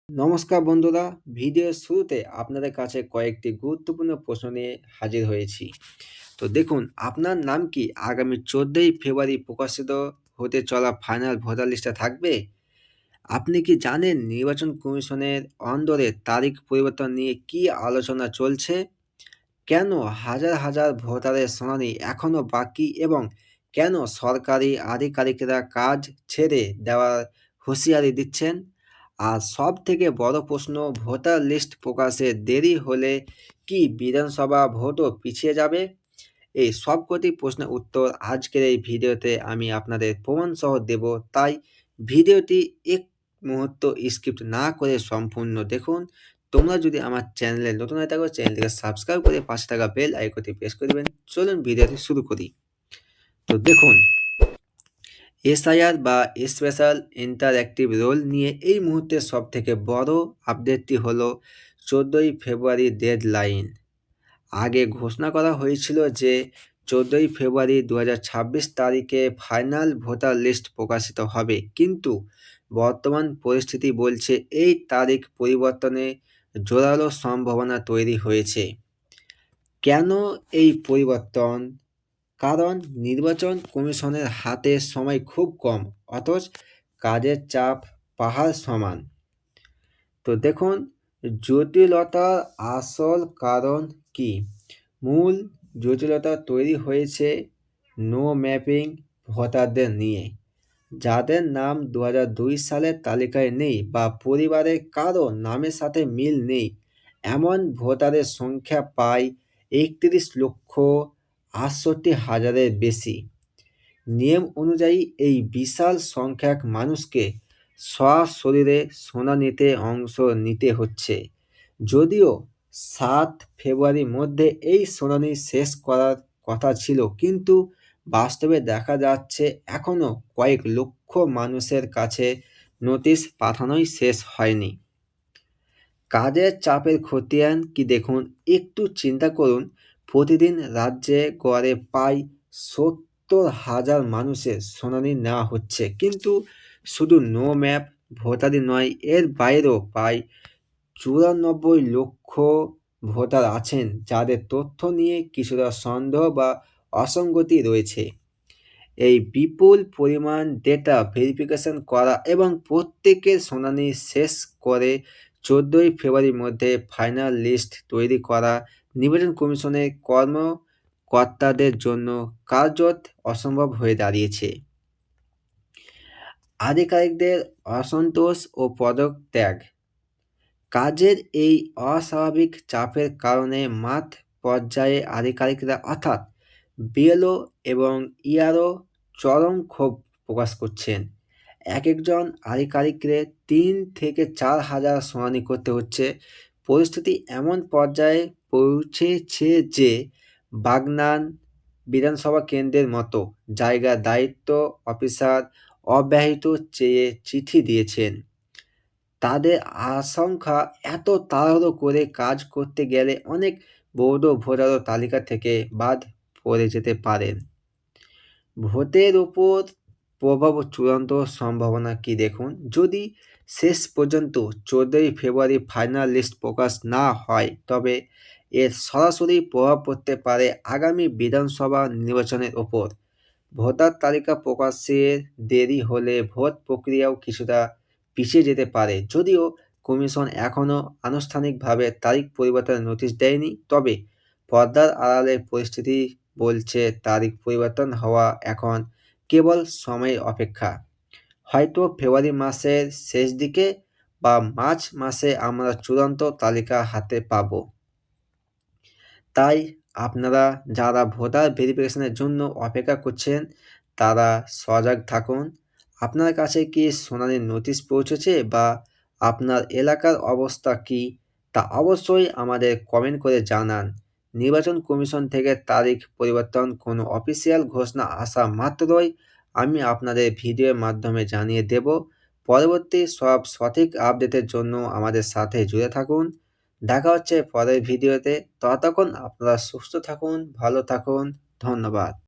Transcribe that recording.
নমস্কার বন্ধুরা, ভিডিওর শুরুতে আপনাদের কাছে কয়েকটি গুরুত্বপূর্ণ প্রশ্ন নিয়ে হাজির হয়েছি। তো দেখুন, আপনার নাম কি আগামী 14ই ফেব্রুয়ারি প্রকাশিত হতে চলা ফাইনাল ভোটার লিস্টে থাকবে? আপনি কি জানেন নির্বাচন কমিশনের অন্দরে তারিখ পরিবর্তন নিয়ে কি আলোচনা চলছে? কেন হাজার হাজার ভোটারের শুনানি এখনও বাকি এবং কেন সরকারি আধিকারিকরা কাজ ছেড়ে দেওয়ার হুঁশিয়ারি দিচ্ছেন? আর সব থেকে বড় প্রশ্ন, ভোটার লিস্ট প্রকাশে দেরি হলে কি বিধানসভা ভোটও পিছিয়ে যাবে? এই সবকটি প্রশ্নের উত্তর আজকের এই ভিডিওতে আমি আপনাদের প্রমাণসহ দেব, তাই ভিডিওটি এক মুহূর্ত স্কিপ না করে সম্পূর্ণ দেখুন। তোমরা যদি আমার চ্যানেলে নতুন হয়ে থাকো, চ্যানেলটিকে সাবস্ক্রাইব করে পাশে থাকা বেল আইকনটি প্রেস করে দেবেন। চলুন ভিডিওটি শুরু করি। তো দেখুন, এসআইআর বা স্পেশাল ইন্টারঅ্যাক্টিভ রোল নিয়ে এই মুহূর্তে সবথেকে বড় আপডেটটি হলো 14ই ফেব্রুয়ারি ডেডলাইন। আগে ঘোষণা করা হয়েছিল যে 14ই ফেব্রুয়ারি 2026 তারিখে ফাইনাল ভোটার লিস্ট প্রকাশিত হবে, কিন্তু বর্তমান পরিস্থিতি বলছে এই তারিখ পরিবর্তনে জোরালো সম্ভাবনা তৈরি হয়েছে। কেন এই পরিবর্তন? কারণ নির্বাচন কমিশনের হাতে সময় খুব কম, অথচ কাজের চাপ পাহাড় সমান। তো দেখুন, জটিলতার আসল কারণ কি? মূল জটিলতা তৈরি হয়েছে নো ম্যাপিং ভোটারদের নিয়ে, যাদের নাম 2002 সালের তালিকায় নেই বা পরিবারের কারো নামের সাথে মিল নেই। এমন ভোটারের সংখ্যা প্রায় 31,68,000-এর বেশি। নিয়ম অনুযায়ী এই বিশাল সংখ্যক মানুষকে সশরীরে শুনানিতে অংশ নিতে হচ্ছে। যদিও 7 ফেব্রুয়ারির মধ্যে এই শুনানি শেষ করার কথা ছিল, কিন্তু বাস্তবে দেখা যাচ্ছে এখনও কয়েক লক্ষ মানুষের কাছে নোটিশ পাঠানোই শেষ হয়নি। কাজের চাপের খতিয়ান কি দেখুন, একটু চিন্তা করুন। প্রতিদিন রাজ্যে গড়ে প্রায় 70,000 মানুষের শুনানি নেওয়া হচ্ছে, কিন্তু শুধু নো ম্যাপ ভোটারই নয়, এর বাইরেও প্রায় 94 লক্ষ ভোটার আছেন যাদের তথ্য নিয়ে কিছুটা সন্দেহ বা অসঙ্গতি রয়েছে। এই বিপুল পরিমাণ ডেটা ভেরিফিকেশন করা এবং প্রত্যেকের শুনানি শেষ করে 14ই ফেব্রুয়ারির মধ্যে ফাইনাল লিস্ট তৈরি করা নির্বাচন কমিশনের কর্মকর্তাদের জন্য কার্যত অসম্ভব হয়ে দাঁড়িয়েছে। আধিকারিকদের অসন্তোষ ও পদত্যাগ। কাজের এই অস্বাভাবিক চাপের কারণে মাঠ পর্যায়ে আধিকারিকরা অর্থাৎ বিএলও এবং ইআরও চরম ক্ষোভ প্রকাশ করছেন। একজন আধিকারিককে 3 থেকে 4 হাজার শুনানি করতে হচ্ছে। পরিস্থিতি এমন পর্যায়ে পৌঁছেছে যে বাগনান বিধানসভা কেন্দ্রের মতো জায়গার দায়িত্ব অফিসার অব্যাহত চেয়ে চিঠি দিয়েছেন। তাদের আশঙ্কা, এত তাড়াহুড়ো করে কাজ করতে গেলে অনেক বৈধ ভোটারও তালিকা থেকে বাদ পড়ে যেতে পারেন। ভোটের উপর প্রভাব চূড়ান্ত সম্ভাবনা কি দেখুন, যদি শেষ পর্যন্ত 14ই ফেব্রুয়ারি ফাইনাল লিস্ট প্রকাশ না হয়, তবে এর সরাসরি প্রভাব পড়তে পারে আগামী বিধানসভা নির্বাচনের ওপর। ভোটার তালিকা প্রকাশের দেরি হলে ভোট প্রক্রিয়াও কিছুটা পিছিয়ে যেতে পারে। যদিও কমিশন এখনও আনুষ্ঠানিকভাবে তারিখ পরিবর্তনের নোটিশ দেয়নি, তবে পর্দার আড়ালে পরিস্থিতি বলছে তারিখ পরিবর্তন হওয়া এখন কেবল সময়ের অপেক্ষা। হয়তো ফেব্রুয়ারি মাসের শেষ দিকে বা মার্চ মাসে আমরা চূড়ান্ত তালিকা হাতে পাব। তাই আপনারা যারা ভোটার ভেরিফিকেশনের জন্য অপেক্ষা করছেন, তারা সজাগ থাকুন। আপনার কাছে কি শুনানির নোটিশ পৌঁছেছে বা আপনার এলাকার অবস্থা কি, তা অবশ্যই আমাদের কমেন্ট করে জানান। নির্বাচন কমিশন থেকে তারিখ পরিবর্তন কোনো অফিসিয়াল ঘোষণা আসা মাত্রই আমি আপনাদের ভিডিওর মাধ্যমে জানিয়ে দেব। পরবর্তী সব সঠিক আপডেটের জন্য আমাদের সাথে জুড়ে থাকুন। দেখা হচ্ছে পরের ভিডিওতে। ততক্ষণ আপনারা সুস্থ থাকুন, ভালো থাকুন। ধন্যবাদ।